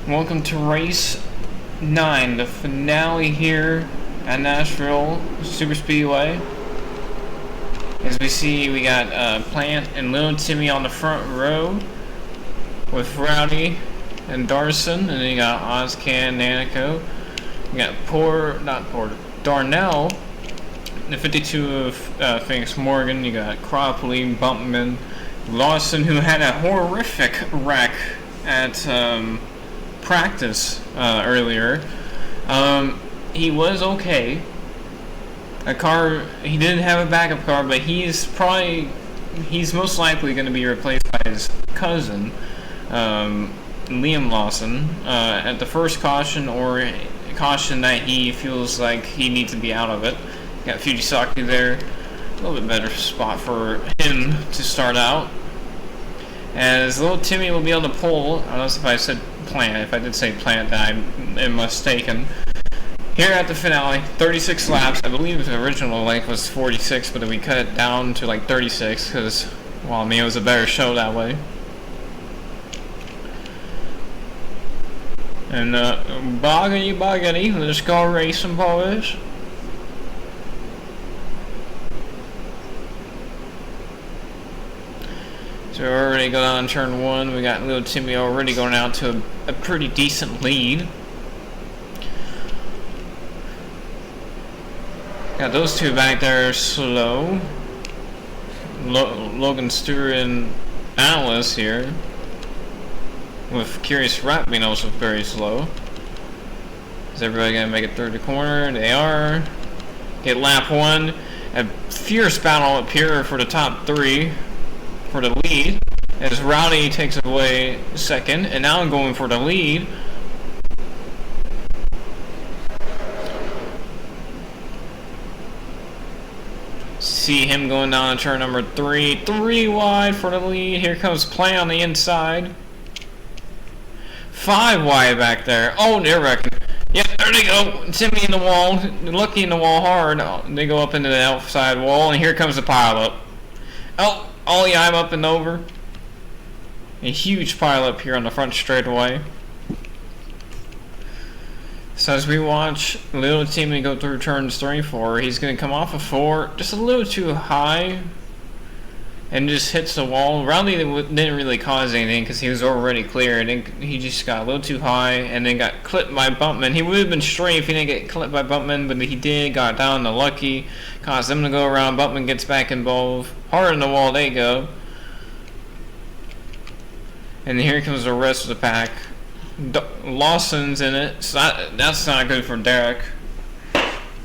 Welcome to race 9, the finale here at Nashville Superspeedway. As we see, we got Plant and Little Timmy on the front row with Rowdy and Darson, and then you got Ozcan, Nanico. You got Darnell, the 52 of Phoenix Morgan. You got Cropley, Bumpman, Lawson, who had a horrific wreck at practice earlier. He was okay. He didn't have a backup car, but he's most likely going to be replaced by his cousin, Liam Lawson, at the first caution or caution that he feels like he needs to be out of it. Got Fujisaki there, a little bit better spot for him to start out. As Little Timmy will be on the pole. I don't know if I said Plant. If I did say Plant, then I'm mistaken. Here at the finale, 36 laps. I believe the original length was 46, but then we cut it down to like 36 because, well, I mean, it was a better show that way. And boggity, let's go racing, boys. So we're already going on turn 1. We got Little Timmy already going out to a pretty decent lead. Got those two back there slow. Logan Stewart and Alice here. With Curious Rat being also very slow. Is everybody going to make it through the corner? They are. Get lap 1. A fierce battle up here for the top 3. For the lead, as Rowdy takes away second, and now I'm going for the lead. See him going down to turn number 3, 3 wide for the lead. Here comes Play on the inside. 5 wide back there. Oh, they're wrecking. Yep, there they go. Timmy in the wall, Lucky in the wall hard. They go up into the outside wall, and here comes the pileup. Oh. Ollie, I'm up and over. A huge pile up here on the front straightaway. So as we watch Little Timmy go through turns 3 and 4, he's going to come off of 4 just a little too high and just hits the wall. Rowdy didn't really cause anything because he was already clear. He just got a little too high and then got clipped by Bumpman. He would have been straight if he didn't get clipped by Bumpman, but he did. Got down to Lucky, caused them to go around. Bumpman gets back involved. Hard in the wall they go. And here comes the rest of the pack. Lawson's in it, so that's not good for Derek.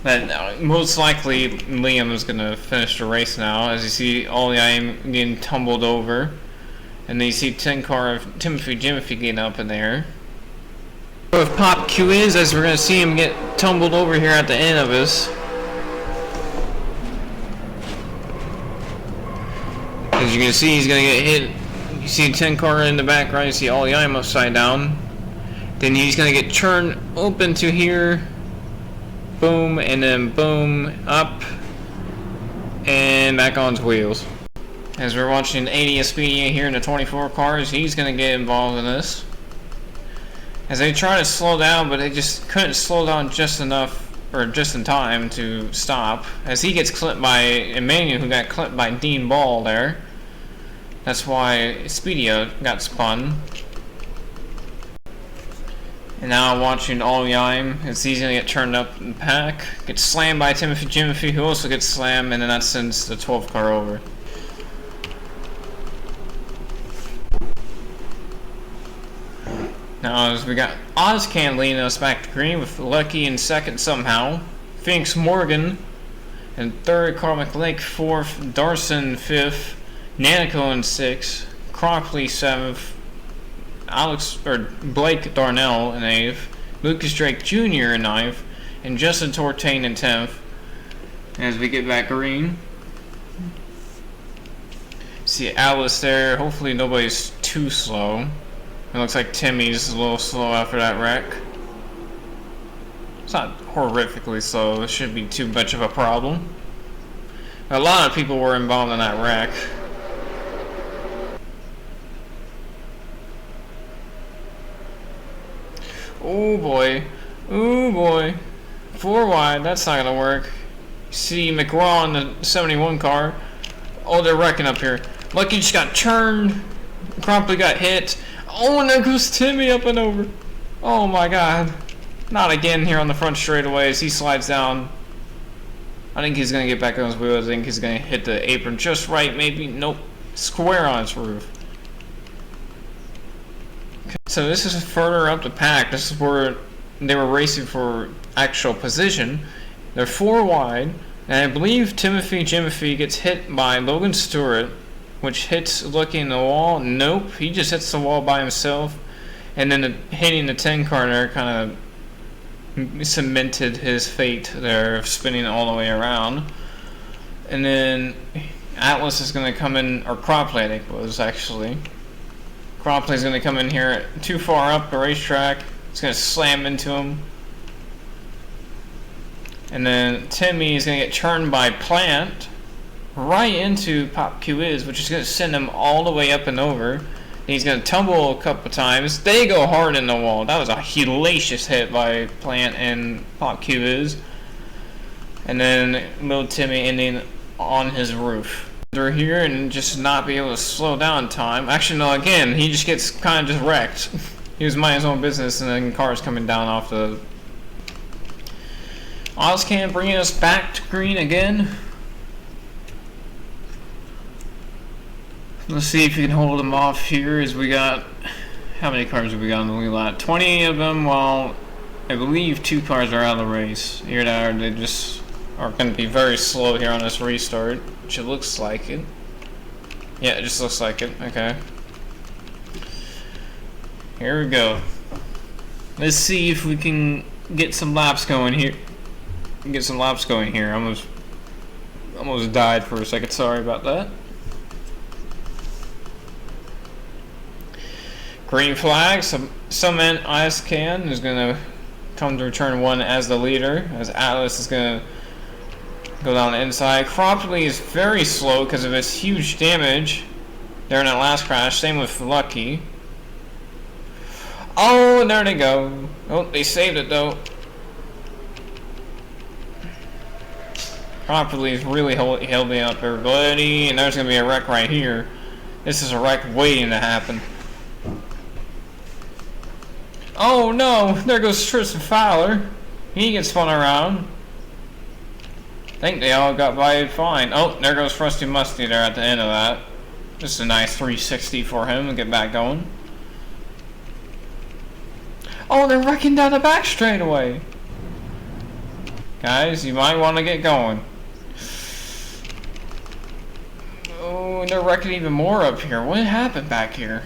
But most likely Liam is going to finish the race now, as you see Ollie getting tumbled over. And then you see 10 car of Jimothy getting up in there. With Pop Q is, as we're going to see him get tumbled over here at the end of this. As you can see, he's going to get hit. You see 10 car in the back right, you see Ollie upside down. Then he's going to get turned open to here. Boom, and then boom, up, and back on his wheels. As we're watching 80 Speedy here in the 24 cars, he's going to get involved in this. As they try to slow down, but they just couldn't slow down just enough, or just in time to stop. As he gets clipped by Emmanuel, who got clipped by Dean Ball there. That's why Speedio got spun. And now watching Ollie Yime, it's easy to get turned up in the pack. Gets slammed by Jimothy, who also gets slammed, and then that sends the 12 car over. Now as we got Ozcan leading us back to green with Lucky in second somehow. Phoenix Morgan in third, Carl McLake fourth, Darson fifth, Nanico in sixth, Cropley seventh, Blake Darnell in 8th, Lucas Drake Jr. in 9th, and Justin Tortain in 10th. As we get back green, see Alice there. Hopefully nobody's too slow. It looks like Timmy's a little slow after that wreck. It's not horrifically slow. It shouldn't be too much of a problem. A lot of people were involved in that wreck. Oh boy. Oh boy. 4 wide. That's not gonna work. See McGraw in the 71 car. Oh, they're wrecking up here. Lucky just got turned. Promptly got hit. Oh, and there goes Timmy up and over. Oh my god. Not again here on the front straightaway as he slides down. I think he's going to get back on his wheels. I think he's going to hit the apron just right, maybe. Nope. Square on his roof. Okay, so this is further up the pack. This is where they were racing for actual position. They're 4 wide. And I believe Jimothy gets hit by Logan Stewart, which hits Lucky in the wall. Nope. He just hits the wall by himself. And then hitting the 10 car there kind of cemented his fate there of spinning all the way around. And then Atlas is going to come in, or Cropley I think was actually. Cropley is going to come in here too far up the racetrack. It's going to slam into him. And then Timmy is going to get turned by Plant right into Pop Q-Is, which is going to send him all the way up and over. He's going to tumble a couple times. They go hard in the wall. That was a hellacious hit by Plant and Pop Q-Is. And then little Timmy ending on his roof. They're here and just not be able to slow down in time. Actually, no, again, he just gets kind of just wrecked. He was minding his own business and then cars coming down off the... Ozcan bringing us back to green again. Let's see if you can hold them off here as we got... How many cars have we got on the lead lap? 20 of them, while I believe 2 cars are out of the race. Here they are, they just are going to be very slow here on this restart, which it looks like it. Yeah, it just looks like it. Okay. Here we go. Let's see if we can get some laps going here. Almost died for a second. Sorry about that. Green flag. Some Ice Can is going to come to turn 1 as the leader, as Atlas is going to go down the inside. Cropley is very slow because of his huge damage there in that last crash. Same with Lucky. Oh, and there they go. Oh, they saved it though. Cropley is really holding up everybody, and there's going to be a wreck right here. This is a wreck waiting to happen. Oh no, there goes Tristan Fowler. He gets spun around. I think they all got by fine. Oh, there goes Frosty Musty there at the end of that. Just a nice 360 for him to get back going. Oh, they're wrecking down the back straightaway. Guys, you might want to get going. Oh, and they're wrecking even more up here. What happened back here?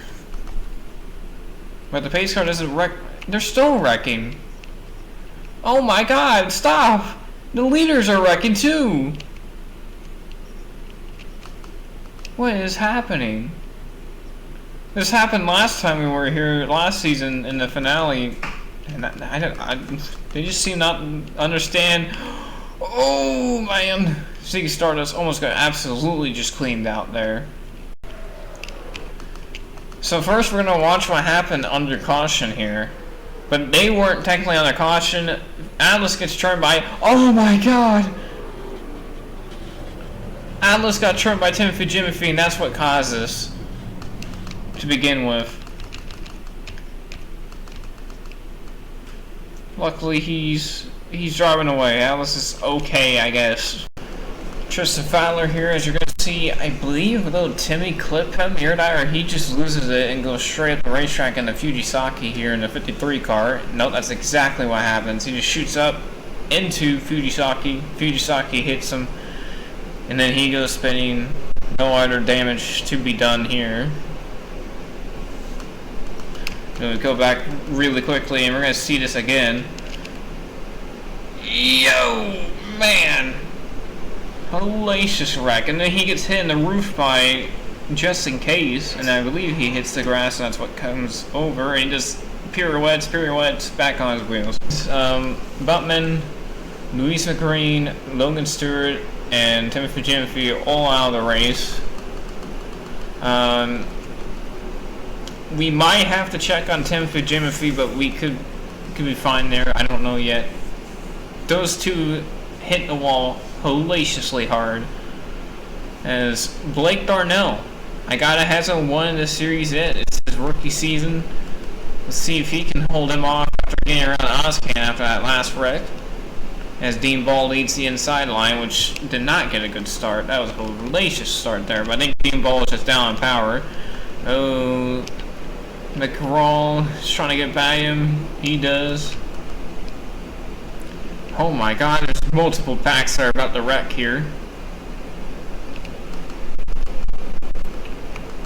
But the pace car doesn't wreck. They're still wrecking. Oh my god, stop! The leaders are wrecking too! What is happening? This happened last time we were here, last season in the finale. And they just seem not understand. Oh man! Ziggy Stardust almost got absolutely just cleaned out there. So first we're going to watch what happened under caution here. But they weren't technically under caution. Atlas gets turned by... Oh my god! Atlas got turned by Jimothy, and that's what caused this. To begin with. Luckily he's driving away. Atlas is okay, I guess. Tristan Fowler here, as you're going to see, I believe a little Timmy clip him here, or he just loses it and goes straight up the racetrack in the Fujisaki here in the 53 car. No, that's exactly what happens. He just shoots up into Fujisaki. Fujisaki hits him, and then he goes spinning. No other damage to be done here. Then we go back really quickly, and we're going to see this again. Yo, man! Hellacious wreck, and then he gets hit in the roof by Just In Case, and I believe he hits the grass, and that's what comes over, and he just pirouettes back on his wheels. Buttman, Luis McGreen, Logan Stewart, and Jimothy all out of the race. We might have to check on Jimothy, but we could could be fine there. I don't know yet. Those two hit the wall hellaciously hard. As Blake Darnell, I gotta hasn't won the series yet. It's his rookie season. Let's see if he can hold him off after getting around Ozcan after that last wreck. As Dean Ball leads the inside line, which did not get a good start. That was a hellacious start there, but I think Dean Ball is just down on power. Oh, McGraw is trying to get by him. He does. Oh my god, there's multiple packs that are about to wreck here.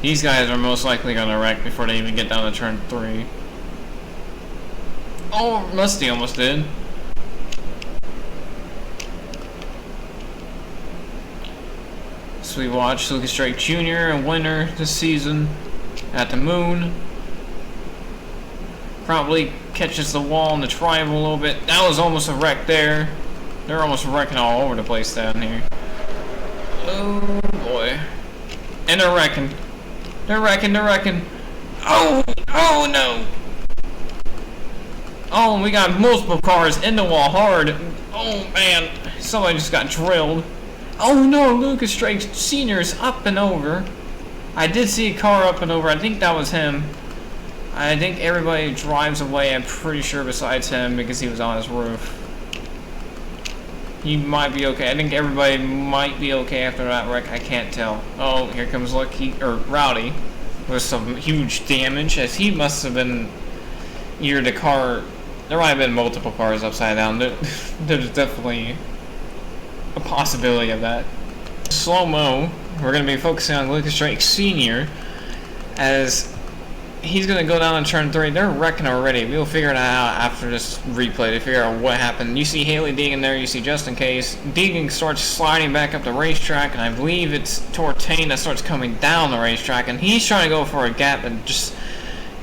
These guys are most likely going to wreck before they even get down to turn 3. Oh, Musty almost did. So we watched Lucas Drake Jr., a winner this season at the Moon. Probably catches the wall in the triangle a little bit. That was almost a wreck there. They're almost wrecking all over the place down here. Oh boy. And they're wrecking. They're wrecking, they're wrecking. Oh, oh no. Oh, we got multiple cars in the wall hard. Oh man, somebody just got drilled. Oh no, Lucas Drake Sr.'s up and over. I did see a car up and over. I think that was him. I think everybody drives away, I'm pretty sure, besides him, because he was on his roof. He might be okay. I think everybody might be okay after that wreck. I can't tell. Oh, here comes Rowdy with some huge damage, as he must have been either the car. There might have been multiple cars upside down. There's definitely a possibility of that. Slow-mo, we're going to be focusing on Lucas Drake Sr. as he's going to go down in turn 3. They're wrecking already. We'll figure it out after this replay to figure out what happened. You see Haley Deegan there. You see Justin Case. Deegan starts sliding back up the racetrack, and I believe it's Tortain that starts coming down the racetrack, and he's trying to go for a gap and just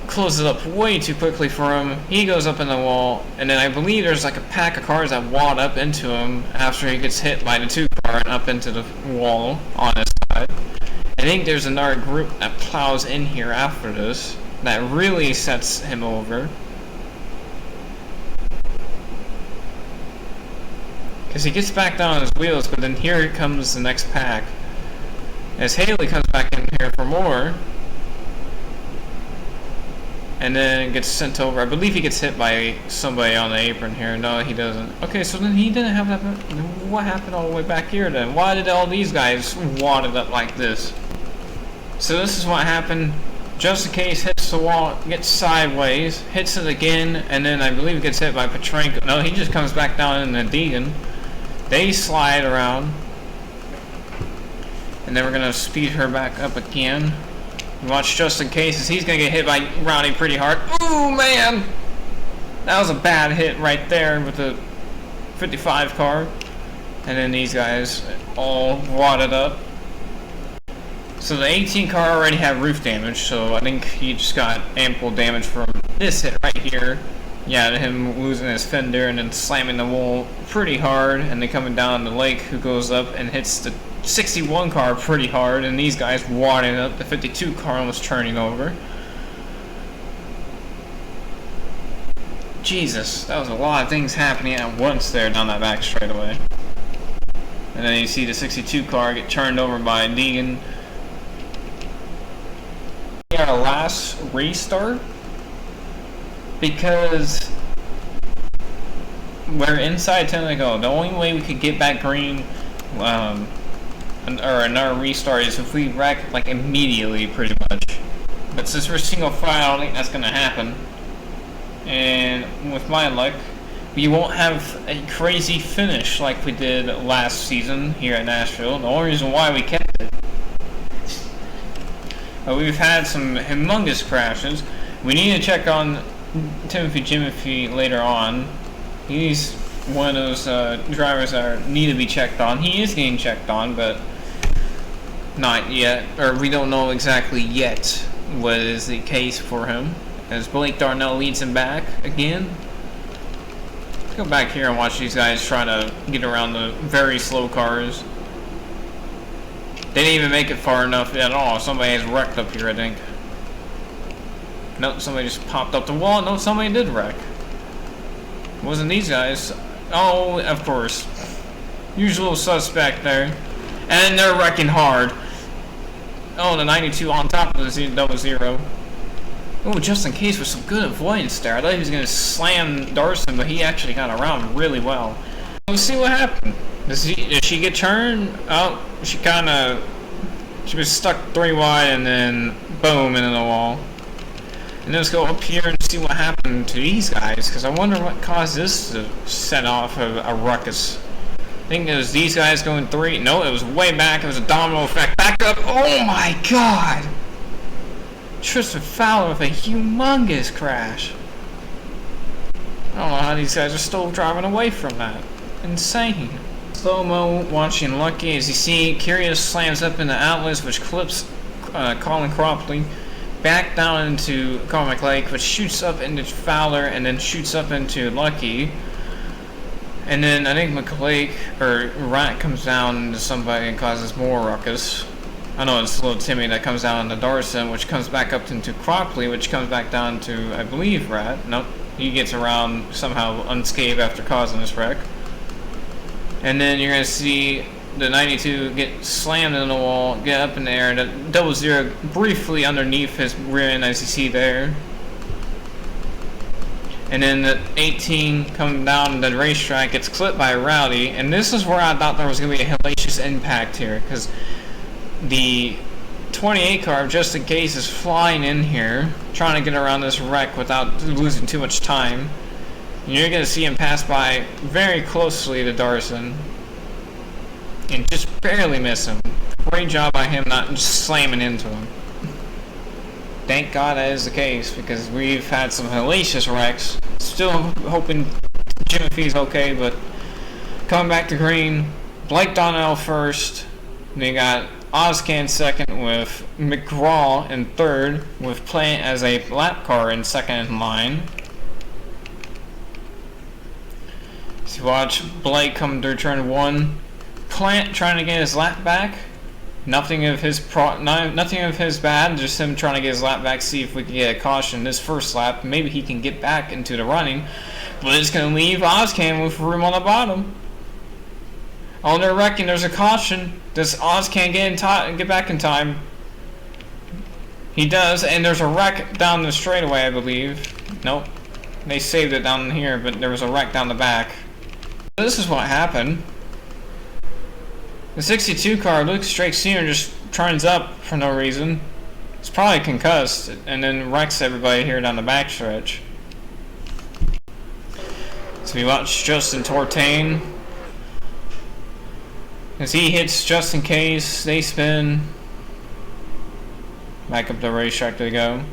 closes it up way too quickly for him. He goes up in the wall, and then I believe there's like a pack of cars that wad up into him after he gets hit by the 2 car and up into the wall on his side. I think there's another group that plows in here after this that really sets him over, because he gets back down on his wheels, but then here comes the next pack as Haley comes back in here for more. And then gets sent over. I believe he gets hit by somebody on the apron here. No, he doesn't. Okay, so then he didn't have that. What happened all the way back here then? Why did all these guys wad it up like this? So this is what happened. Just in case hits the wall, gets sideways, hits it again, and then I believe gets hit by Petrenko. No, he just comes back down in the Deegan. They slide around. And then we're going to speed her back up again. Watch Justin Case as he's going to get hit by Rowdy pretty hard. Ooh, man! That was a bad hit right there with the 55 car. And then these guys all wadded up. So the 18 car already had roof damage, so I think he just got ample damage from this hit right here. Yeah, him losing his fender and then slamming the wall pretty hard, and then coming down the lake, who goes up and hits the 61 car pretty hard, and these guys wadding up. The 52 car almost turning over. Jesus, that was a lot of things happening at once there down that back straightaway. And then you see the 62 car get turned over by Deegan. Our last restart, because we're inside 10 to go. The only way we could get back green or another restart is if we wreck like immediately, pretty much. But since we're single file, I don't think that's gonna happen. And with my luck, we won't have a crazy finish like we did last season here at Nashville. The only reason why we kept it. But we've had some humongous crashes. We need to check on Timothy Jimothy later on. He's one of those drivers that need to be checked on. He is getting checked on, but not yet, or we don't know exactly yet what is the case for him. As Blake Darnell leads him back again. Let's go back here and watch these guys try to get around the very slow cars. They didn't even make it far enough at all. Somebody has wrecked up here, I think. Nope, somebody just popped up the wall. No, somebody did wreck. Wasn't these guys. Oh, of course. Usual suspect there. And they're wrecking hard. Oh, the 92 on top of the 00. Oh, just in case with some good avoidance there. I thought he was going to slam Darson, but he actually got around really well. Let's see what happened. Did she get turned? Oh, she was stuck 3 wide and then boom into the wall. And let's go up here and see what happened to these guys, because I wonder what caused this to set off a ruckus. I think it was these guys going 3. No, it was way back. It was a domino effect. Back up. Oh my god! Tristan Fowler with a humongous crash. I don't know how these guys are still driving away from that. Insane. Slow-mo watching Lucky. As you see, Curious slams up in the outlets, which clips Colin Cropley back down into Carmack Lake, which shoots up into Fowler and then shoots up into Lucky. And then I think McLake or Rat comes down into somebody and causes more ruckus. I know it's little Timmy that comes down into Darson, which comes back up into Cropley, which comes back down to, I believe, Rat. Nope, he gets around somehow unscathed after causing this wreck. And then you're going to see the 92 get slammed in the wall, get up in the air, and the 00 briefly underneath his rear end, as you see there. And then the 18 coming down the racetrack gets clipped by Rowdy, and this is where I thought there was going to be a hellacious impact here, because the 28 car, just in case, is flying in here, trying to get around this wreck without losing too much time. And you're going to see him pass by very closely to Darson and just barely miss him. Great job by him not just slamming into him. Thank God that is the case, because we've had some hellacious wrecks. Still hoping Jimmy Fee's okay, but coming back to green, Blake Donnell first. And you got Ozcan second with McGraw in third, with Plant as a lap car in second in line. So watch Blake come through turn 1. Plant trying to get his lap back. Nothing of his bad, just him trying to get his lap back, see if we can get a caution this first lap. Maybe he can get back into the running, but it's going to leave Ozcan with room on the bottom. Oh, they're wrecking. There's a caution. Does Ozcan get back in time? He does, and there's a wreck down the straightaway, I believe. Nope. They saved it down here, but there was a wreck down the back. This is what happened. The 62 car, Luke Strake Sr. just turns up for no reason. It's probably concussed, and then wrecks everybody here down the backstretch. So we watch Justin Tortain. As he hits just in case, they spin. Back up the racetrack they go.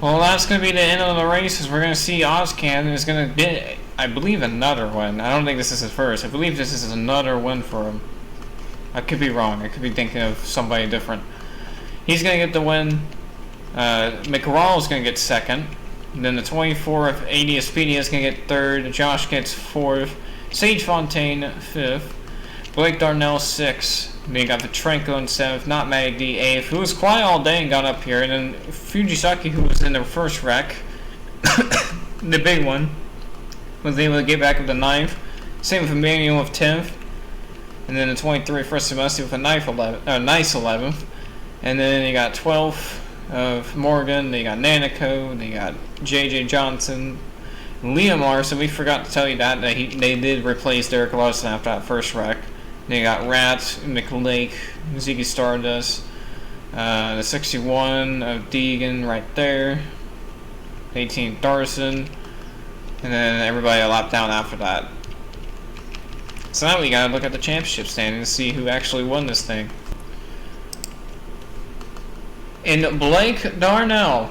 Well, that's going to be the end of the race, as we're going to see Ozcan is going to get, I believe, another win. I don't think this is his first. I believe this is another win for him. I could be wrong. I could be thinking of somebody different. He's going to get the win. McRaw is going to get second. And then the 24 of 80 Speedy is going to get third. Josh gets fourth. Sage Fontaine fifth. Blake Darnell sixth. Then you got Petrenko in seventh. Not Maddie D eighth, who was quiet all day and got up here. And then Fujisaki, who was in the first wreck, the big one, was able to get back up to ninth. Same with Emmanuel with 10th. And then the 23 First Semester with a nice 11th. And then you got 12th of Morgan. Then you got Nanico. Then you got JJ Johnson. Liam Larson, we forgot to tell you that they did replace Derek Larson after that first wreck. Then you got Rat, McLake, Ziggy Stardust. The 61 of Deegan right there. 18 Darson. And then everybody a lap down after that. So now we gotta look at the championship standings to see who actually won this thing. And Blake Darnell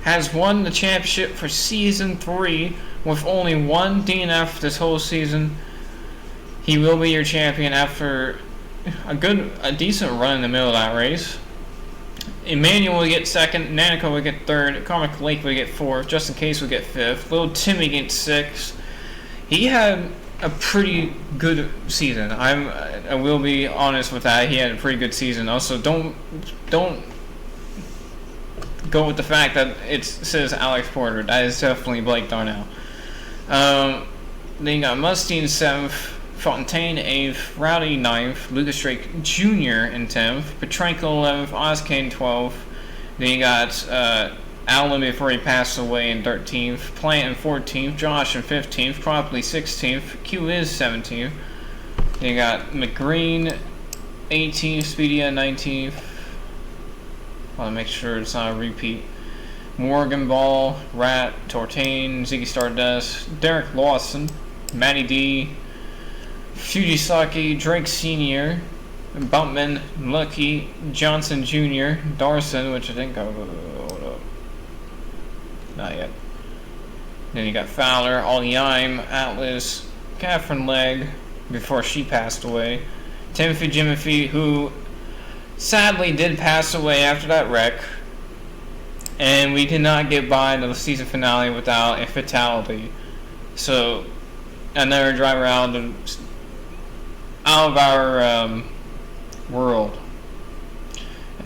has won the championship for Season 3 with only one DNF this whole season. He will be your champion after a decent run in the middle of that race. Emmanuel will get second, Nanico will get third, Carmack Lake will get fourth, just in case will get fifth, Little Timmy gets sixth. He had a pretty good season. I will be honest with that. He had a pretty good season. Also, don't go with the fact that it says Alex Porter. That is definitely Blake Darnell. Then you got Mustine 7th, Fontaine 8th, Rowdy 9th, Lucas Drake Jr. in 10th, Petrenko 11th, Ozkane 12th. Then you got Allen before he passed away in 13th, Plant in 14th, Josh in 15th, Cropley 16th, Q is 17th. Then you got McGreen 18th, Speedia 19th. I want to make sure it's not a repeat. Morgan Ball, Rat, Tortain, Ziggy Stardust, Derek Lawson, Matty D, Fujisaki, Drake Sr., Bumpman, Lucky, Johnson Jr., Darson, which I think hold up. Not yet. Then you got Fowler, Aldiime, Atlas, Catherine Legg, before she passed away. Timothy Jimothy, who sadly did pass away after that wreck. And we did not get by the season finale without a fatality. So, another driver out of our world.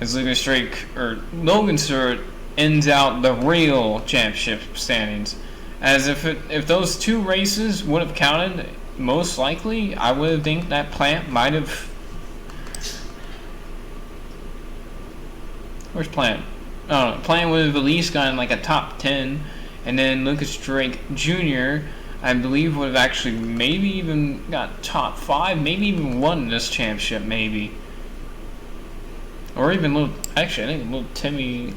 As Lucas Drake, or Logan Stewart, ends out the real championship standings. As if those 2 races would have counted, most likely, I would think that Plant might have... Where's Plant? Oh, Plant would have at least gotten like a top 10, and then Lucas Drake Jr., I believe, would have actually maybe even got top 5, maybe even won this championship, maybe. Or even I think little Timmy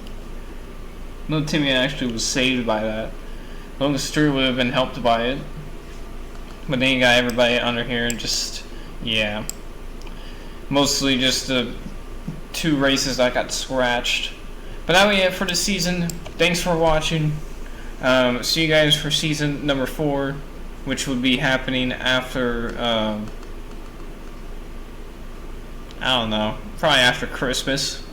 actually was saved by that. Logan Stewart would have been helped by it. But then you got everybody under here, just, yeah. Mostly just the 2 races that got scratched. But that will be it for the season. Thanks for watching. See you guys for season number 4, which will be happening after, I don't know, probably after Christmas.